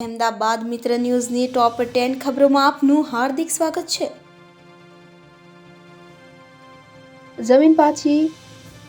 અમદાવાદ મિત્ર ન્યૂઝની ટોપ 10 ખબરોમાં આપનું હાર્દિક સ્વાગત છે। જમીન પાછી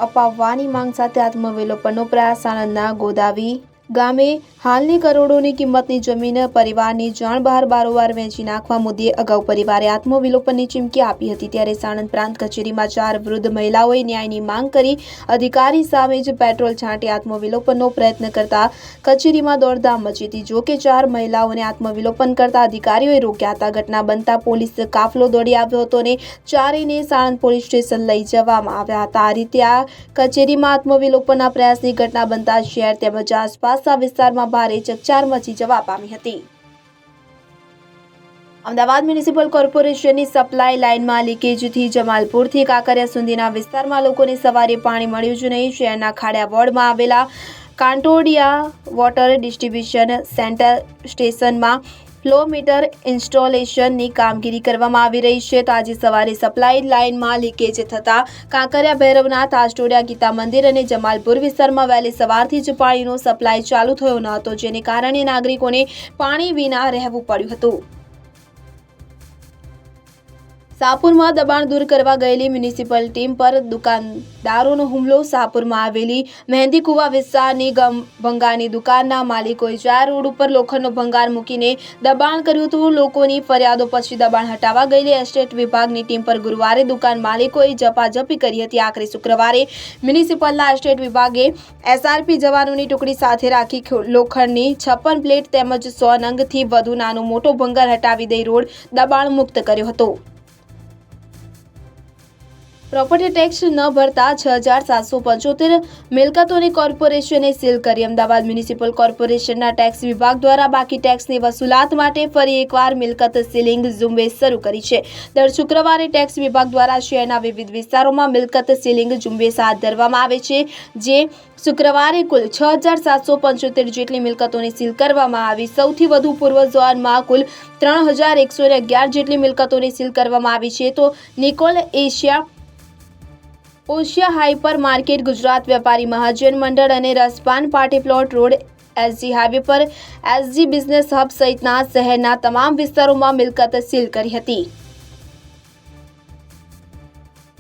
અપાવવાની માંગ સાથે આત્મવિલોપનનો પ્રયાસ। આણંદના ગોદાવી ગામે હાલની કરોડોની કિંમતની જમીન પરિવારની જાણ બહાર બારોબાર વેચી નાખવા મુદ્દે અગાઉ પરિવારે આત્મવિલોપનની ચીમકી આપી હતી। ત્યારે સાણંદ પ્રાંત કચેરીમાં 4 વૃદ્ધ મહિલાઓએ ન્યાયની માંગ કરી અધિકારી સામે જ પેટ્રોલ છાંટી આત્મવિલોપનનો પ્રયત્ન કરતા કચેરીમાં દોડધામ મચી હતી। જો કે 4 મહિલાઓને આત્મવિલોપન કરતા અધિકારીઓએ રોક્યા હતા। ઘટના બનતા પોલીસ કાફલો દોડી આવ્યો હતો અને ચારેયને સાણંદ પોલીસ સ્ટેશન લઈ જવામાં આવ્યા હતા। આ રીતે આ કચેરીમાં આત્મવિલોપનના પ્રયાસની ઘટના બનતા શહેર તેમજ આસપાસ વિસ્તારમાં ભારે ચકચાર મચી જવા પામી હતી। અમદાવાદ મ્યુનિસિપલ કોર્પોરેશનની સપ્લાય લાઇનમાં લીકેજથી જમાલપુરથી કાંકરિયા સુધીના વિસ્તારમાં લોકોને સવારે પાણી મળ્યું જ નહીં। શહેરના ખાડિયા વોર્ડમાં આવેલા કાંટોડિયા વોટર ડિસ્ટ્રીબ્યુશન સેન્ટર સ્ટેશનમાં ફ્લો મીટર ઇન્સ્ટોલેશનની કામગીરી કરવામાં આવી રહી છે। તો આજે સવારે સપ્લાય લાઇનમાં લીકેજ થતાં કાંકરિયા ભૈરવનાથ આસ્ટોડિયા ગીતા મંદિર અને જમાલપુર વિસ્તારમાં વહેલી સવારથી જ પાણીનો સપ્લાય ચાલુ થયો ન હતો, જેને કારણે નાગરિકોને પાણી વિના રહેવું પડ્યું હતું। શાહપુરમાં દબાણ દૂર કરવા ગયેલી મ્યુનિસિપલ ટીમ પર દુકાનદારોનો હુમલો। શાહપુરમાં આવેલી મહેંદી કુવા વિસ્તારની ભંગારની દુકાનના માલિકોએ 4 રોડ ઉપર લોખંડનો ભંગાર મૂકીને દબાણ કર્યું હતું। લોકોની ફરિયાદો પછી દબાણ હટાવવા ગયેલી એસ્ટેટ વિભાગની ટીમ પર ગુરુવારે દુકાન માલિકોએ ઝપાઝપી કરી હતી। આખરે શુક્રવારે મ્યુનિસિપલના એસ્ટેટ વિભાગે એસઆરપી જવાનોની ટુકડી સાથે રાખી લોખંડની 56 પ્લેટ તેમજ 100 નંગથી વધુ નાનો મોટો ભંગાર હટાવી દઈ રોડ દબાણ મુક્ત કર્યો હતો। પ્રોપર્ટી ટેક્સ ન ભરતા 6775 મિલકતોની કોર્પોરેશને સીલ કરી। અમદાવાદ મ્યુનિસિપલ કોર્પોરેશનના ટેક્સ વિભાગ દ્વારા બાકી ટેક્સની વસૂલાત માટે ફરી એકવાર મિલકત સીલિંગ ઝુંબેશ શરૂ કરી છે। દર શુક્રવારે ટેક્સ વિભાગ દ્વારા શહેરના વિવિધ વિસ્તારોમાં મિલકત સીલિંગ ઝુંબેશ હાથ ધરવામાં આવે છે, જે શુક્રવારે કુલ 6775 જેટલી મિલકતોને સીલ કરવામાં આવી। સૌથી વધુ પૂર્વ ઝોનમાં કુલ 3111 જેટલી મિલકતોને સીલ કરવામાં આવી છે। તો નિકોલ ઓશિયા હાઇપર માર્કેટ, ગુજરાત વેપારી મહાજન મંડળ અને Raspan party plot road, SG highway પર એસજી બિઝનેસ હબ સહિતના શહેરના તમામ વિસ્તારોમાં મિલકત સીલ કરી હતી।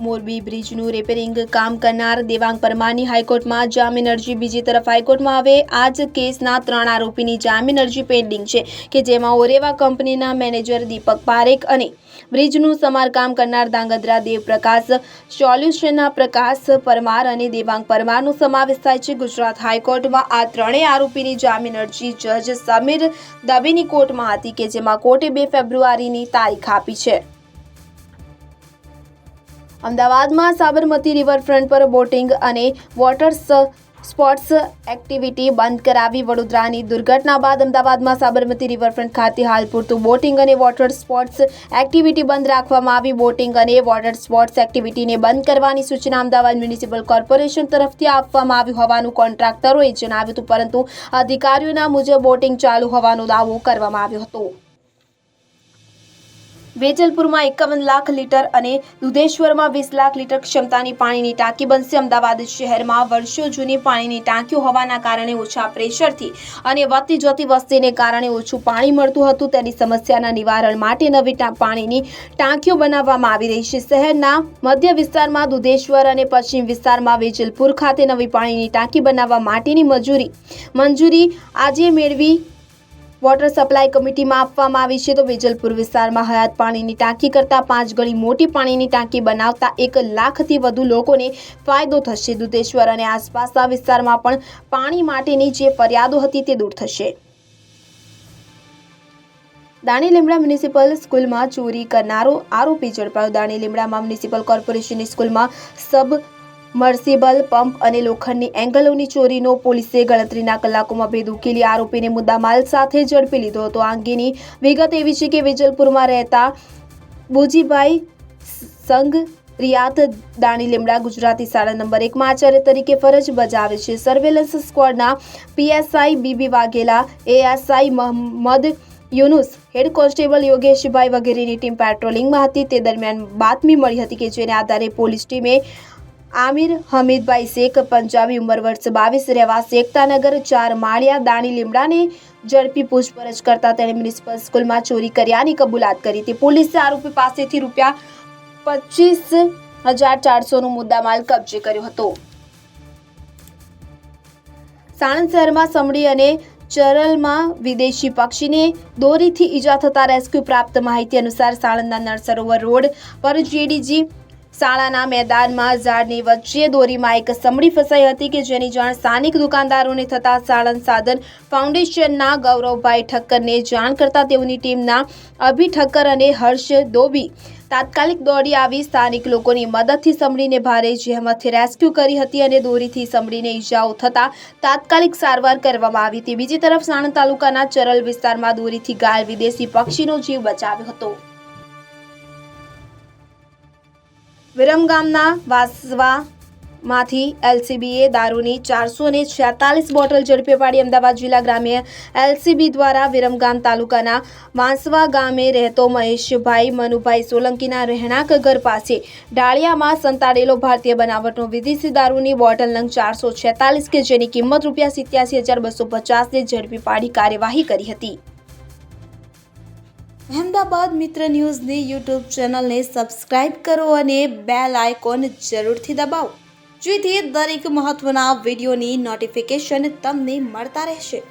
મોરબી બ્રિજનું રિપેરિંગ કામ કરનાર દેવાંગ પરમારની હાઈકોર્ટમાં જામીન અરજી। બીજી તરફ હાઈકોર્ટમાં હવે આ જ કેસના 3 આરોપીની જામીન અરજી પેન્ડિંગ છે, કે જેમાં ઓરેવા કંપનીના મેનેજર દીપક પારેખ અને બ્રિજનું સમારકામ કરનાર ધાંગધ્રા દેવપ્રકાશ સોલ્યુશનના પ્રકાશ પરમાર અને દેવાંગ પરમારનો સમાવેશ થાય છે। ગુજરાત હાઈકોર્ટમાં આ 3 આરોપીની જામીન અરજી જજ સમીર દવેની કોર્ટમાં હતી, કે જેમાં કોર્ટે 2 ફેબ્રુઆરીની તારીખ આપી છે। અમદાવાદમાં સાબરમતી રિવરફ્રન્ટ પર બોટિંગ અને વોટર સ્પોર્ટ્સ એક્ટિવિટી બંધ કરાવી। વડોદરાની દુર્ઘટના બાદ અમદાવાદમાં સાબરમતી રિવરફ્રન્ટ ખાતે હાલ પૂરતું બોટિંગ અને વોટર સ્પોર્ટ્સ એક્ટિવિટી બંધ રાખવામાં આવી। બોટિંગ અને વોટર સ્પોર્ટ્સ એક્ટિવિટીને બંધ કરવાની સૂચના અમદાવાદ મ્યુનિસિપલ કોર્પોરેશન તરફથી આપવામાં આવી હોવાનું કોન્ટ્રાક્ટરોએ જણાવ્યું હતું, પરંતુ અધિકારીઓના મુજબ બોટિંગ ચાલુ હોવાનો દાવો કરવામાં આવ્યો હતો। વેજલપુરમાં 51 લાખ લીટર અને દુધેશ્વરમાં 20 લાખ લીટર ક્ષમતાની પાણીની ટાંકી બનશે। અમદાવાદ શહેરમાં વર્ષો જૂની પાણીની ટાંકીઓ હોવાના કારણે ઓછા પ્રેશરથી અને વધતી જતી વસ્તીને કારણે ઓછું પાણી મળતું હતું। તેની સમસ્યાના નિવારણ માટે નવી પાણીની ટાંકીઓ બનાવવામાં આવી રહી છે। શહેરના મધ્ય વિસ્તારમાં દુધેશ્વર અને પશ્ચિમ વિસ્તારમાં વેજલપુર ખાતે નવી પાણીની ટાંકી બનાવવા માટેની મંજૂરી આજે મેળવી વોટર સપ્લાય કમિટીમાં આપવામાં આવી છે। તો વેજલપુર વિસ્તારમાં હયાત પાણીની ટાંકી કરતાં 5 ગણી મોટી પાણીની ટાંકી બનાવતા 1 લાખથી વધુ લોકોને ફાયદો થશે। દુધેશ્વર અને આસપાસના વિસ્તારમાં પણ પાણી માટેની જે ફરિયાદો હતી તે દૂર થશે। દાણી લીમડા મ્યુનિસિપલ સ્કૂલમાં ચોરી કરનારો આરોપી ઝડપાયો। દાણી લીમડામાં મ્યુનિસિપલ કોર્પોરેશનની સ્કૂલમાં સબમર્સિબલ પંપ અને લોખંડની એંગલોની ચોરીનો પોલીસે ગણતરીના કલાકોમાં ભેદ ઉકેલી આરોપીને મુદ્દામાલ સાથે ઝડપી લીધો હતો। આ અંગેની વિગત એવી છે કે વેજલપુરમાં રહેતા બોજીભાઈ સંઘ રિયાત દાણી લીમડા ગુજરાતી શાળા નંબર 1માં આચાર્ય તરીકે ફરજ બજાવે છે। સર્વેલન્સ સ્ક્વોડના PSI B B Vaghela, ASI Mohammad Yunus, head constable Yogeshbhai વગેરેની ટીમ પેટ્રોલિંગમાં હતી। તે દરમિયાન બાતમી મળી હતી, કે જેને આધારે પોલીસ ટીમે આમિર હમીદભાઈ શેખ, પંજાબી, ઉંમર વર્ષ 22, રહેવાસી એકતાનગર 4 માળિયા, દાણી લીમડાને ઝડપી પૂછપરછ કરતા તેણે મ્યુનિસિપલ સ્કૂલમાં ચોરી કર્યાની કબૂલાત કરી હતી. પોલીસે આરોપી પાસેથી ₹25,400નો મુદ્દામાલ કબજે કર્યો હતો. સાણંદ શહેરમાં સમડી અને ચરલમાં વિદેશી પક્ષીને દોરીથી ઈજા થતા રેસ્ક્યુ. પ્રાપ્ત માહિતી અનુસાર સાણંદના નળ સરોવર રોડ પર જેડીજી શાળાના મેદાનમાં ઝાડની વચ્ચે દોરીમાં એક સમડી ફસાઈ હતી કે જેની જાણ સ્થાનિક દુકાનદારોને થતા સાણંદ સાધન ફાઉન્ડેશનના ગૌરવભાઈ ઠક્કરને જાણ કરતા તેઓની ટીમના અભી ઠક્કર અને હર્ષ દોબી તાત્કાલિક દોડી આવી સ્થાનિક લોકોની મદદથી સમડીને ભારે જહેમતથી રેસ્ક્યુ કરી હતી અને દોરીથી સમડીને ઈજાઓ થતા તાત્કાલિક સારવાર કરવામાં આવી હતી. બીજી તરફ સાણંદ તાલુકાના ચરલ વિસ્તારમાં દોરીથી ઘાયલ વિદેશી પક્ષીનો જીવ બચાવ્યો હતો. વિરમગામના વાસવામાંથી એલસીબીએ દારૂની 446 બોટલ ઝડપી પાડી. અમદાવાદ જિલ્લા ગ્રામ્ય એલસીબી દ્વારા વિરમગામ તાલુકાના વાંસવા ગામે રહેતો મહેશભાઈ મનુભાઈ સોલંકીના રહેણાંક ઘર પાસે ડાળિયામાં સંતાડેલો ભારતીય બનાવટનો વિદેશી દારૂની બોટલ નંગ 446 કે જેની કિંમત ₹87,250ને ઝડપી પાડી કાર્યવાહી કરી હતી. અહેમદાબાદ મિત્ર ન્યૂઝની યુટ્યુબ ચેનલને સબસ્ક્રાઇબ કરો અને બેલ આઇકોન જરૂરથી દબાવો જેથી દરેક મહત્વના વિડીયોની નોટિફિકેશન તમને મળતા રહેશે.